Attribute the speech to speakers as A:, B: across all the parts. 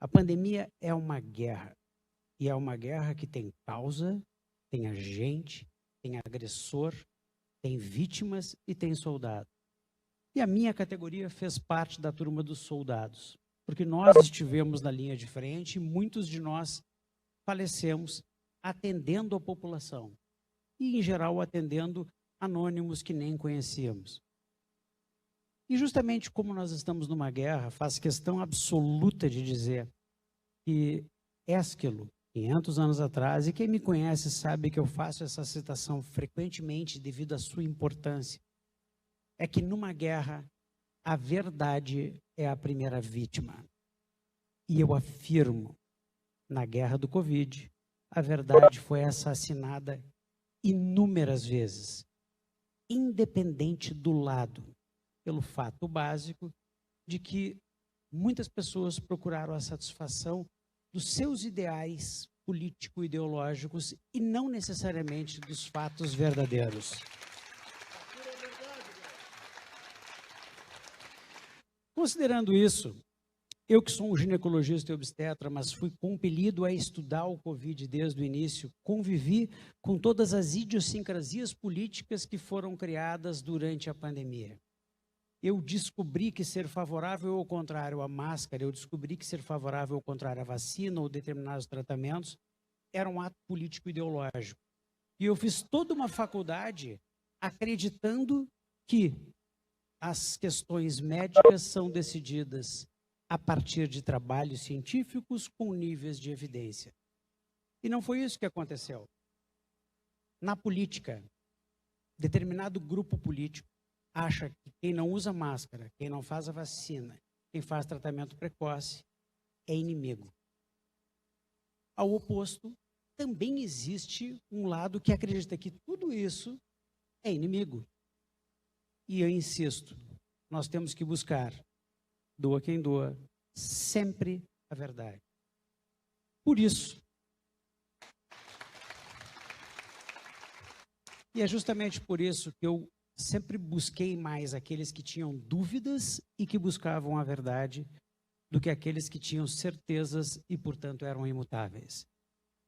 A: A pandemia é uma guerra. E é uma guerra que tem causa, tem agente, tem agressor, tem vítimas e tem soldado. E a minha categoria fez parte da turma dos soldados, porque nós estivemos na linha de frente e muitos de nós falecemos atendendo a população. E, em geral, atendendo anônimos que nem conhecíamos. E justamente como nós estamos numa guerra, faz questão absoluta de dizer que Ésquilo, 500 anos atrás, e quem me conhece sabe que eu faço essa citação frequentemente devido à sua importância, é que numa guerra a verdade é a primeira vítima. E eu afirmo, na guerra do Covid, a verdade foi assassinada inúmeras vezes, independente do lado, pelo fato básico de que muitas pessoas procuraram a satisfação dos seus ideais político-ideológicos e não necessariamente dos fatos verdadeiros. Considerando isso, eu que sou um ginecologista e obstetra, mas fui compelido a estudar o Covid desde o início, convivi com todas as idiosincrasias políticas que foram criadas durante a pandemia. Eu descobri que ser favorável ou contrário à máscara, eu descobri que ser favorável ou contrário à vacina ou determinados tratamentos era um ato político-ideológico. E eu fiz toda uma faculdade acreditando que as questões médicas são decididas a partir de trabalhos científicos com níveis de evidência. E não foi isso que aconteceu. Na política, determinado grupo político acha que quem não usa máscara, quem não faz a vacina, quem faz tratamento precoce, é inimigo. Ao oposto, também existe um lado que acredita que tudo isso é inimigo. E eu insisto, nós temos que buscar, doa quem doa, sempre a verdade. Por isso, e é justamente por isso que eu sempre busquei mais aqueles que tinham dúvidas e que buscavam a verdade do que aqueles que tinham certezas e, portanto, eram imutáveis.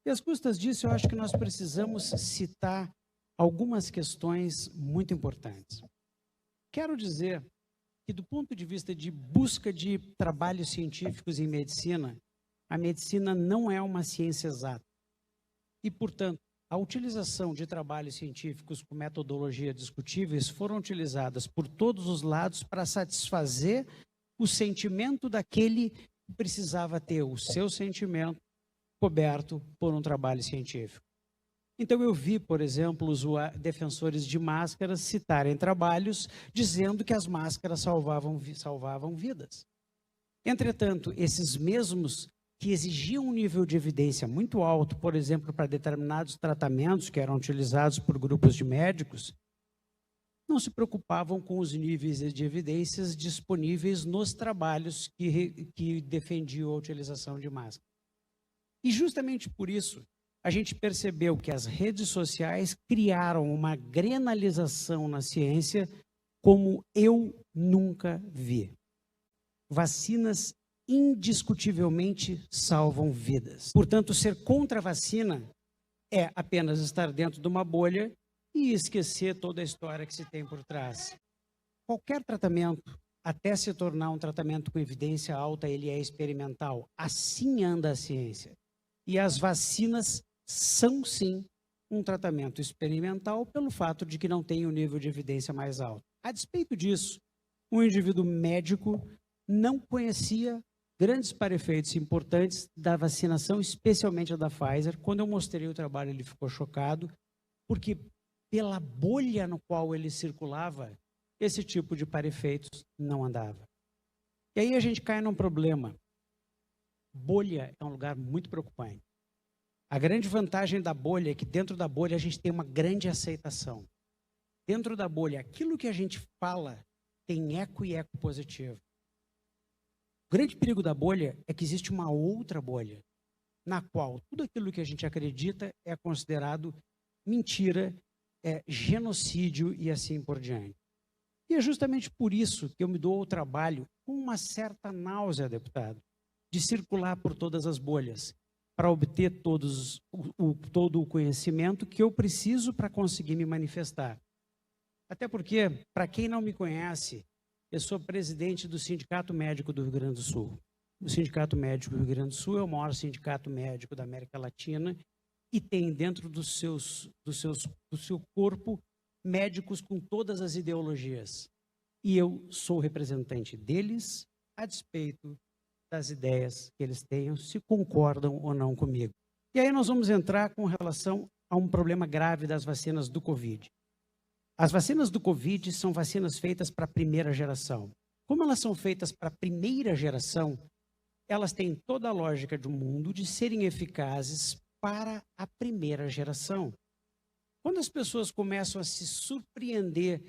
A: E às custas disso, eu acho que nós precisamos citar algumas questões muito importantes. Quero dizer que, do ponto de vista de busca de trabalhos científicos em medicina, a medicina não é uma ciência exata. E, portanto, a utilização de trabalhos científicos com metodologia discutíveis foram utilizadas por todos os lados para satisfazer o sentimento daquele que precisava ter o seu sentimento coberto por um trabalho científico. Então eu vi, por exemplo, os defensores de máscaras citarem trabalhos dizendo que as máscaras salvavam vidas. Entretanto, esses mesmos que exigiam um nível de evidência muito alto, por exemplo, para determinados tratamentos que eram utilizados por grupos de médicos, não se preocupavam com os níveis de evidências disponíveis nos trabalhos que defendiam a utilização de máscara. E justamente por isso, a gente percebeu que as redes sociais criaram uma grenalização na ciência como eu nunca vi. Vacinas indiscutivelmente salvam vidas. Portanto, ser contra a vacina é apenas estar dentro de uma bolha e esquecer toda a história que se tem por trás. Qualquer tratamento, até se tornar um tratamento com evidência alta, ele é experimental. Assim anda a ciência. E as vacinas são, sim, um tratamento experimental pelo fato de que não tem um nível de evidência mais alto. A despeito disso, um indivíduo médico não conhecia grandes para-efeitos importantes da vacinação, especialmente a da Pfizer. Quando eu mostrei o trabalho, ele ficou chocado, porque pela bolha no qual ele circulava, esse tipo de para-efeitos não andava. E aí a gente cai num problema. Bolha é um lugar muito preocupante. A grande vantagem da bolha é que dentro da bolha a gente tem uma grande aceitação. Dentro da bolha, aquilo que a gente fala tem eco e eco positivo. O grande perigo da bolha é que existe uma outra bolha, na qual tudo aquilo que a gente acredita é considerado mentira, genocídio e assim por diante. E é justamente por isso que eu me dou ao trabalho com uma certa náusea, deputado, de circular por todas as bolhas, para obter todo o conhecimento que eu preciso para conseguir me manifestar. Até porque, para quem não me conhece, eu sou presidente do Sindicato Médico do Rio Grande do Sul. O Sindicato Médico do Rio Grande do Sul é o maior sindicato médico da América Latina e tem dentro do seu corpo médicos com todas as ideologias. E eu sou representante deles, a despeito das ideias que eles tenham, se concordam ou não comigo. E aí nós vamos entrar com relação a um problema grave das vacinas do Covid. As vacinas do Covid são vacinas feitas para a primeira geração. Como elas são feitas para a primeira geração, elas têm toda a lógica do mundo de serem eficazes para a primeira geração. Quando as pessoas começam a se surpreender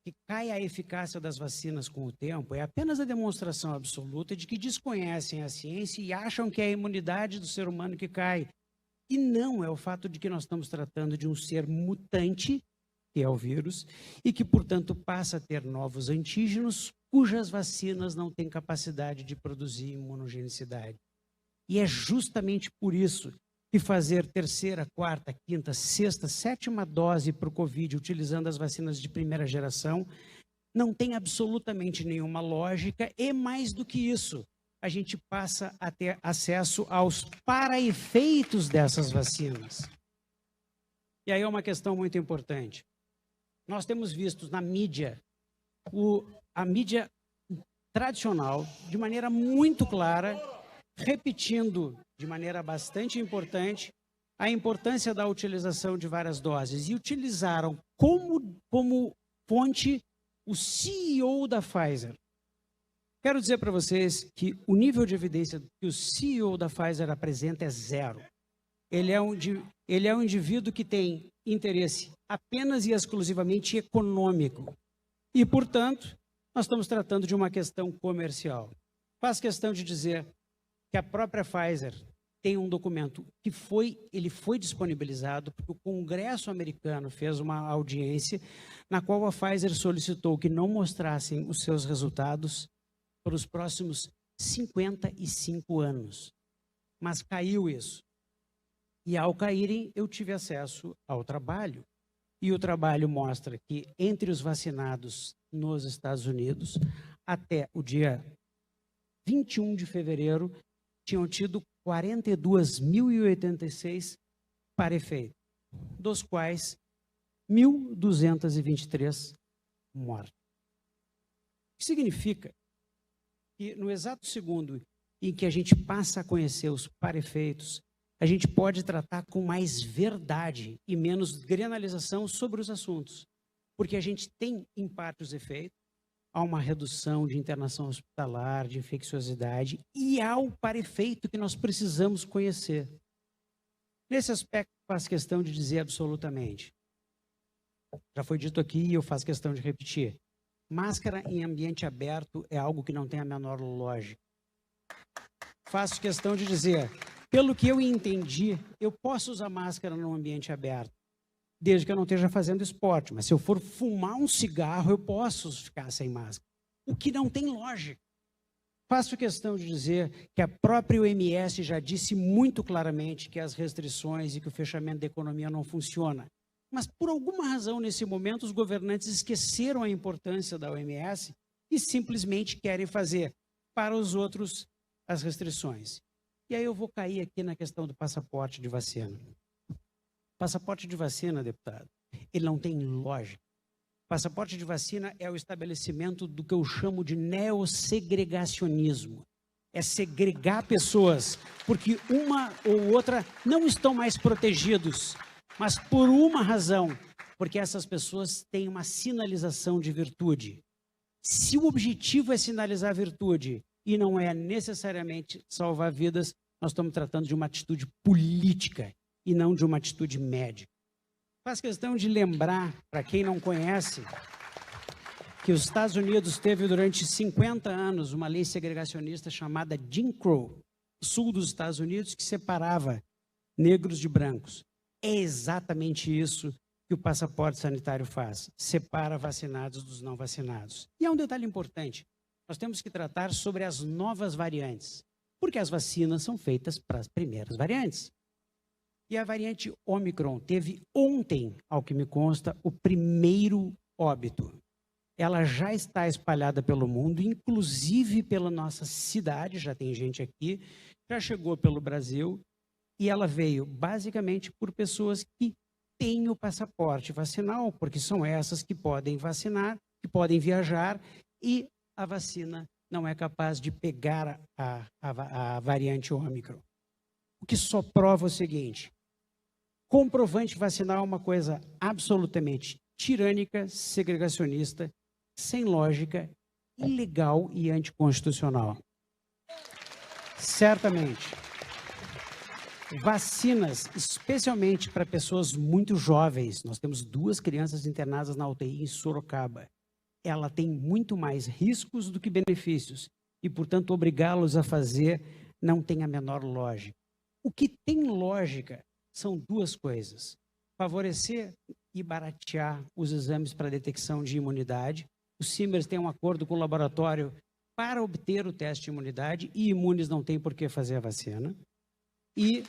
A: que cai a eficácia das vacinas com o tempo, é apenas a demonstração absoluta de que desconhecem a ciência e acham que é a imunidade do ser humano que cai. E não é o fato de que nós estamos tratando de um ser mutante, que é o vírus, e que, portanto, passa a ter novos antígenos, cujas vacinas não têm capacidade de produzir imunogenicidade. E é justamente por isso que fazer terceira, quarta, quinta, sexta, sétima dose para o Covid, utilizando as vacinas de primeira geração, não tem absolutamente nenhuma lógica, e mais do que isso, a gente passa a ter acesso aos paraefeitos dessas vacinas. E aí é uma questão muito importante. Nós temos visto na mídia, a mídia tradicional, de maneira muito clara, repetindo de maneira bastante importante a importância da utilização de várias doses. E utilizaram como fonte o CEO da Pfizer. Quero dizer para vocês que o nível de evidência que o CEO da Pfizer apresenta é zero. Ele é um indivíduo que tem interesse apenas e exclusivamente econômico. E, portanto, nós estamos tratando de uma questão comercial. Faço questão de dizer que a própria Pfizer tem um documento que ele foi disponibilizado porque o Congresso americano fez uma audiência na qual a Pfizer solicitou que não mostrassem os seus resultados para os próximos 55 anos. Mas caiu isso. E ao caírem, eu tive acesso ao trabalho. E o trabalho mostra que entre os vacinados nos Estados Unidos, até o dia 21 de fevereiro, tinham tido 42.086 para efeito, dos quais 1.223 mortos. O que significa que no exato segundo em que a gente passa a conhecer os parefeitos, a gente pode tratar com mais verdade e menos granalização sobre os assuntos. Porque a gente tem, em parte, os efeitos, há uma redução de internação hospitalar, de infecciosidade, e há o parefeito que nós precisamos conhecer. Nesse aspecto, faço questão de dizer absolutamente. Já foi dito aqui e eu faço questão de repetir. Máscara em ambiente aberto é algo que não tem a menor lógica. Faço questão de dizer, pelo que eu entendi, eu posso usar máscara num ambiente aberto, desde que eu não esteja fazendo esporte. Mas se eu for fumar um cigarro, eu posso ficar sem máscara. O que não tem lógica. Faço questão de dizer que a própria OMS já disse muito claramente que as restrições e que o fechamento da economia não funciona. Mas, por alguma razão, nesse momento, os governantes esqueceram a importância da OMS e simplesmente querem fazer para os outros as restrições. E aí eu vou cair aqui na questão do passaporte de vacina. Passaporte de vacina, deputado, ele não tem lógica. Passaporte de vacina é o estabelecimento do que eu chamo de neossegregacionismo. É segregar pessoas, porque uma ou outra não estão mais protegidos, mas por uma razão, porque essas pessoas têm uma sinalização de virtude. Se o objetivo é sinalizar a virtude e não é necessariamente salvar vidas, nós estamos tratando de uma atitude política e não de uma atitude médica. Faz questão de lembrar, para quem não conhece, que os Estados Unidos teve durante 50 anos uma lei segregacionista chamada Jim Crow, sul dos Estados Unidos, que separava negros de brancos. É exatamente isso que o passaporte sanitário faz, separa vacinados dos não vacinados. E há um detalhe importante, nós temos que tratar sobre as novas variantes. Porque as vacinas são feitas para as primeiras variantes. E a variante Ômicron teve ontem, ao que me consta, o primeiro óbito. Ela já está espalhada pelo mundo, inclusive pela nossa cidade, já tem gente aqui, já chegou pelo Brasil, e ela veio basicamente por pessoas que têm o passaporte vacinal, porque são essas que podem vacinar, que podem viajar, e a vacina não é capaz de pegar a variante Ômicron. O que só prova o seguinte: comprovante vacinal é uma coisa absolutamente tirânica, segregacionista, sem lógica, ilegal e anticonstitucional. Certamente. Vacinas, especialmente para pessoas muito jovens. Nós temos 2 crianças internadas na UTI em Sorocaba. Ela tem muito mais riscos do que benefícios. E, portanto, obrigá-los a fazer não tem a menor lógica. O que tem lógica são 2 coisas: favorecer e baratear os exames para detecção de imunidade. O Simers tem um acordo com o laboratório para obter o teste de imunidade, e imunes não tem por que fazer a vacina. E